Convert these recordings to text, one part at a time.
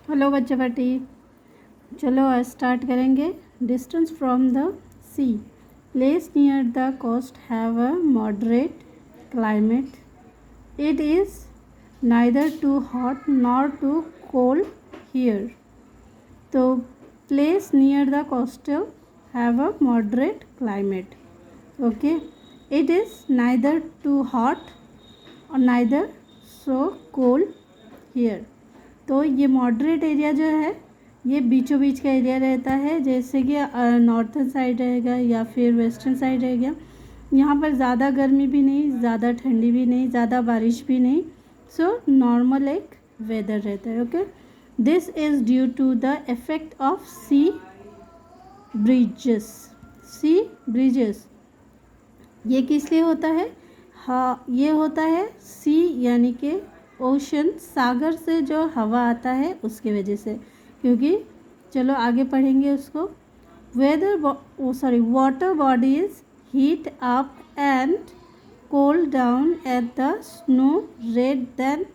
Hello बच्चे बेटी, चलो आज स्टार्ट करेंगे। Distance from the sea, place near the coast have a moderate climate. It is neither too hot nor too cold here. तो place near the coastal have a moderate climate. Okay, it is neither too hot और neither so cold here. तो ये moderate area जो है ये बीचों बीच का area रहता है, जैसे कि नॉर्थन साइड रहेगा या फिर वेस्टर्न साइड रहेगा। यहाँ पर ज़्यादा गर्मी भी नहीं, ज़्यादा ठंडी भी नहीं, ज़्यादा बारिश भी नहीं। सो नॉर्मल एक वेदर रहता है। Okay, this is due to the effect of sea breezes. Sea breezes ये किस लिए होता है? हाँ, ये होता है सी यानी कि ओशन, सागर से जो हवा आता है उसकी वजह से। क्योंकि चलो आगे पढ़ेंगे उसको। Water bodies heat up and cool down at the snow rate than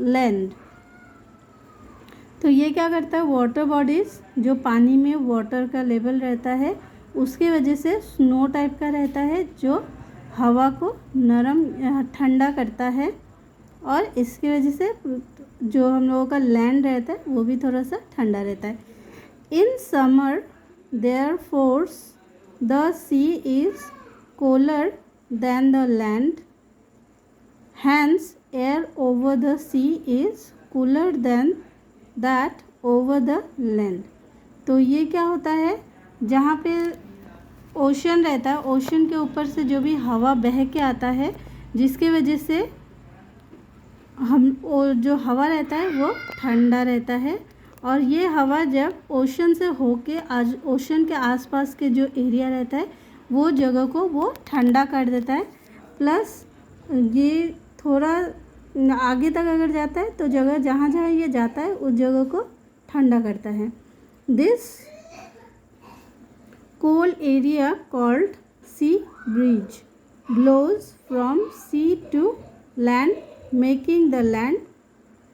land. तो ये क्या करता है, वाटर बॉडीज जो पानी में वाटर का लेवल रहता है उसकी वजह से स्नो टाइप का रहता है, जो हवा को नरम ठंडा करता है, और इसकी वजह से जो हम लोगों का लैंड रहता है वो भी थोड़ा सा ठंडा रहता है। In summer therefore the sea is cooler than the land, hence air over the sea is cooler than that over the land. तो ये क्या होता है, जहाँ पे ओशन रहता है, ओशन के ऊपर से जो भी हवा बह के आता है जिसकी वजह से जो हवा रहता है वो ठंडा रहता है। और ये हवा जब ओशन से होके आज ओशन के आसपास के जो एरिया रहता है वो जगह को वो ठंडा कर देता है। प्लस ये थोड़ा आगे तक अगर जाता है तो जगह जहाँ जहाँ ये जाता है उस जगह को ठंडा करता है। This cold area called sea breeze blows from sea to land making the land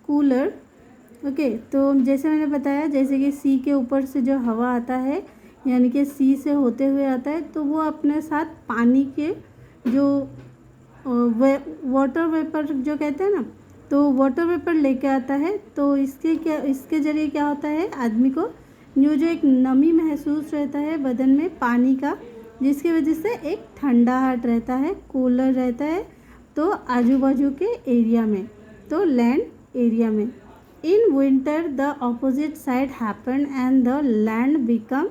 cooler. Okay, तो जैसे मैंने बताया, जैसे कि सी के ऊपर से जो हवा आता है यानी कि सी से होते हुए आता है, तो वो अपने साथ पानी के जो वाटर वेपर जो कहते हैं ना, तो वाटर वेपर लेके आता है। तो इसके ज़रिए क्या होता है, आदमी को जो एक नमी महसूस रहता है बदन में पानी का, जिसकी वजह से एक ठंडाहट रहता है, कूलर रहता है। तो आजू बाजू के एरिया में, तो लैंड एरिया में। In winter the opposite side happen and the land become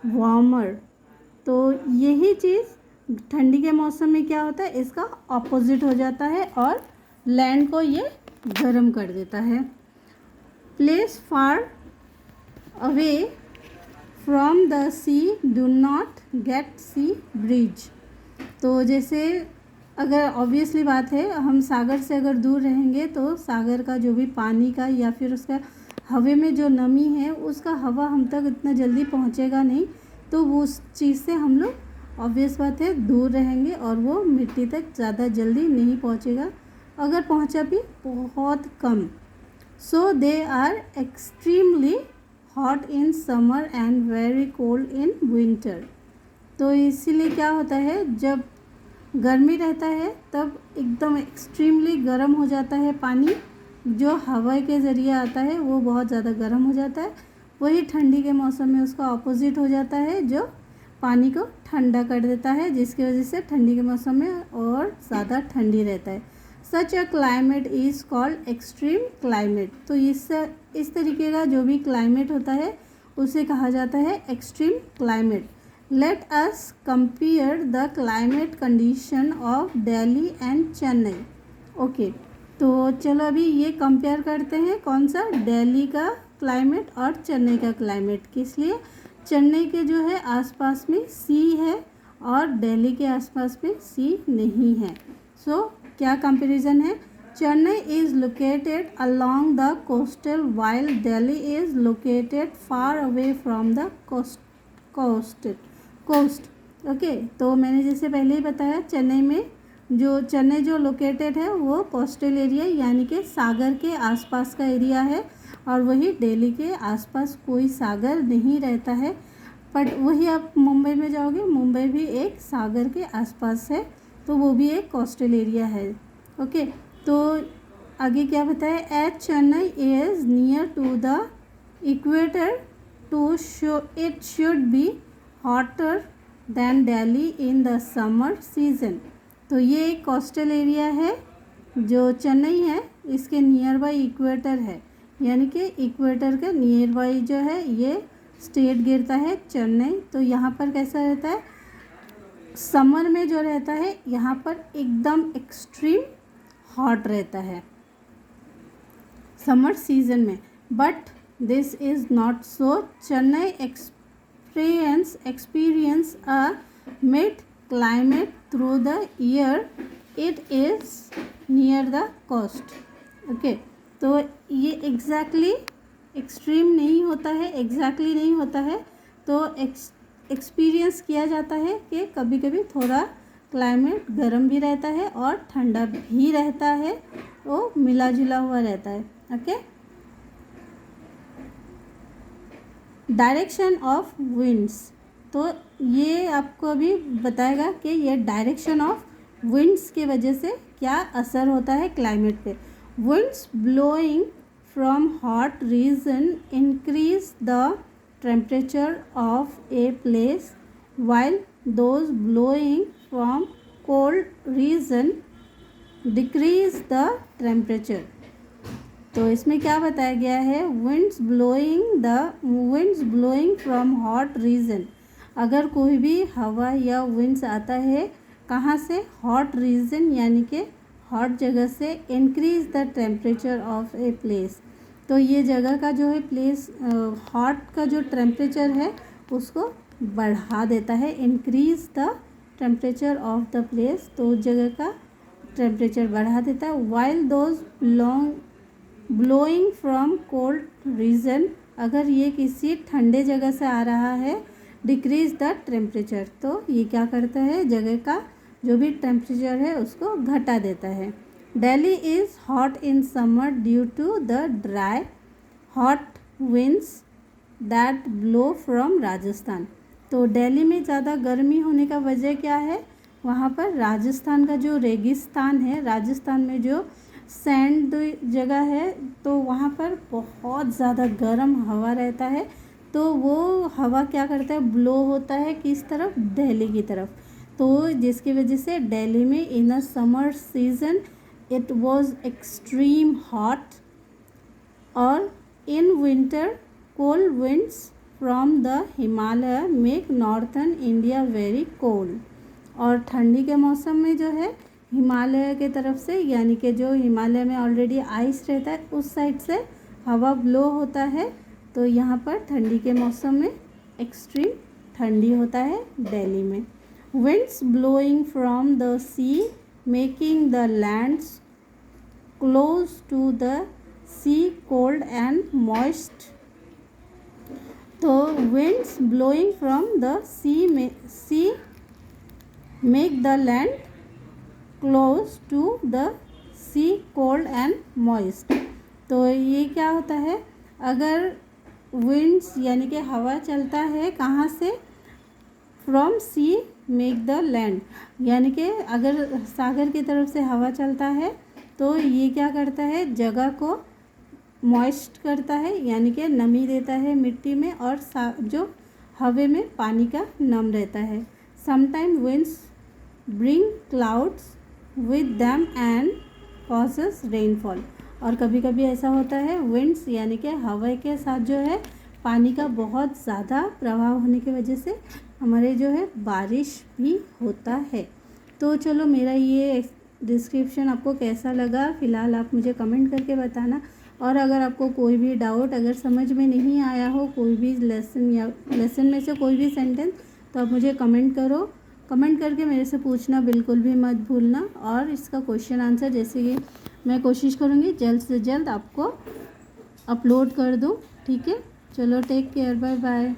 warmer. तो यही चीज़ ठंडी के मौसम में क्या होता है, इसका ऑपोजिट हो जाता है और लैंड को ये गर्म कर देता है। Place far away from the sea do not get sea breeze. तो जैसे अगर ऑब्वियसली बात है, हम सागर से अगर दूर रहेंगे तो सागर का जो भी पानी का या फिर उसका हवा में जो नमी है उसका हवा हम तक इतना जल्दी पहुंचेगा नहीं, तो वो उस चीज़ से हम लोग ऑब्वियस बात है दूर रहेंगे और वो मिट्टी तक ज़्यादा जल्दी नहीं पहुंचेगा, अगर पहुंचा भी बहुत कम। So they are extremely hot in summer and very cold in winter. तो इसीलिए क्या होता है, जब गर्मी रहता है तब एकदम एक्सट्रीमली गर्म हो जाता है पानी, जो हवा के ज़रिए आता है वो बहुत ज़्यादा गर्म हो जाता है। वही ठंडी के मौसम में उसका ऑपोजिट हो जाता है, जो पानी को ठंडा कर देता है, जिसकी वजह से ठंडी के मौसम में और ज़्यादा ठंडी रहता है। Such a climate is called extreme climate. तो इस तरीके का जो भी क्लाइमेट होता है उसे कहा जाता है extreme climate. Let us compare the climate condition of Delhi and Chennai. Okay, तो चलो अभी ये कंपेयर करते हैं, कौन सा, दिल्ली का क्लाइमेट और चेन्नई का क्लाइमेट। किस लिए, चेन्नई के जो है आसपास में सी है और दिल्ली के आसपास में सी नहीं है। सो क्या कंपैरिजन है, Chennai is located along the coastal while Delhi is located far away from the coast. Okay, तो मैंने जैसे पहले ही बताया, चेन्नई जो लोकेटेड है वो कोस्टल एरिया यानी कि सागर के आसपास का एरिया है, और वही दिल्ली के आसपास कोई सागर नहीं रहता है। बट वही आप मुंबई में जाओगे, मुंबई भी एक सागर के आसपास है, तो वो भी एक कोस्टल एरिया है। ओके, तो आगे क्या बताया, as Chennai is near to the equator to show it should be hotter than Delhi in the summer season. तो ये एक कोस्टल एरिया है जो चेन्नई है, इसके नियर बाई इक्वेटर है, यानी कि इक्वेटर के नियर बाई जो है ये स्टेट गिरता है चेन्नई। तो यहाँ पर कैसा रहता है, समर में जो रहता है यहाँ पर एकदम एक्सट्रीम हॉट रहता है समर सीजन में। But this is not so, Chennai experience a mid climate through the year, it is near the coast. Okay, तो ये एग्जैक्टली एक्सट्रीम नहीं होता है, एग्जैक्टली नहीं होता है, तो एक्सपीरियंस किया जाता है कि कभी कभी थोड़ा क्लाइमेट गर्म भी रहता है और ठंडा भी रहता है, वो मिला जुला हुआ रहता है। ओके, डायरेक्शन ऑफ विंड्स, तो ये आपको अभी बताएगा कि ये डायरेक्शन ऑफ विंड्स की वजह से क्या असर होता है क्लाइमेट पे। Winds blowing from hot reason increase the temperature of a place, while those blowing from cold region decrease the temperature। तो इसमें क्या बताया गया है, winds blowing from hot region, अगर कोई भी हवा या winds आता है कहाँ से, hot region यानी कि हॉट जगह से, increase the temperature of a place, तो ये जगह का जो है प्लेस हॉट का जो टेम्परेचर है उसको बढ़ा देता है, increase the temperature of the place, तो उस जगह का टेम्परेचर बढ़ा देता है। While those blowing from cold region, अगर ये किसी ठंडे जगह से आ रहा है, डिक्रीज द टेम्परेचर, तो ये क्या करता है, जगह का जो भी टेम्परेचर है उसको घटा देता है। Delhi is hot in summer due to the dry hot winds that blow from Rajasthan, तो दिल्ली में ज़्यादा गर्मी होने का वजह क्या है, वहाँ पर राजस्थान का जो रेगिस्तान है, राजस्थान में जो सैंड जगह है, तो वहाँ पर बहुत ज़्यादा गर्म हवा रहता है, तो वो हवा क्या करता है, ब्लो होता है किस तरफ, दिल्ली की तरफ, तो जिसकी वजह से दिल्ली में in a summer season it was extreme hot, और in winter cold winds from the Himalaya make northern India very cold, और ठंडी के मौसम में जो है हिमालय के तरफ से, यानी कि जो हिमालय में ऑलरेडी आइस रहता है उस साइड से हवा ब्लो होता है, तो यहाँ पर ठंडी के मौसम में एक्सट्रीम ठंडी होता है दिल्ली में। Winds blowing from the sea making the lands close to the sea cold and moist, तो winds blowing from the sea make the land close to the sea cold and moist, तो ये क्या होता है, अगर विंड्स यानी कि हवा चलता है कहाँ से, from sea make the land, यानी कि अगर सागर की तरफ से हवा चलता है तो ये क्या करता है, जगह को मॉइस्ट करता है, यानी कि नमी देता है मिट्टी में, और जो हवे में पानी का नम रहता है। Sometime winds bring clouds with them and causes rainfall, और कभी कभी ऐसा होता है विंड्स यानी कि हवा के साथ जो है पानी का बहुत ज़्यादा प्रभाव होने की वजह से हमारे जो है बारिश भी होता है। तो चलो, मेरा ये डिस्क्रिप्शन आपको कैसा लगा फ़िलहाल आप मुझे कमेंट करके बताना, और अगर आपको कोई भी डाउट अगर समझ में नहीं आया हो, कोई भी लेसन में से कोई भी सेंटेंस, तो आप मुझे कमेंट करो, कमेंट करके मेरे से पूछना बिल्कुल भी मत भूलना, और इसका क्वेश्चन आंसर जैसे कि मैं कोशिश करूँगी जल्द से जल्द आपको अपलोड कर दूँ। ठीक है, चलो, टेक केयर, बाय बाय।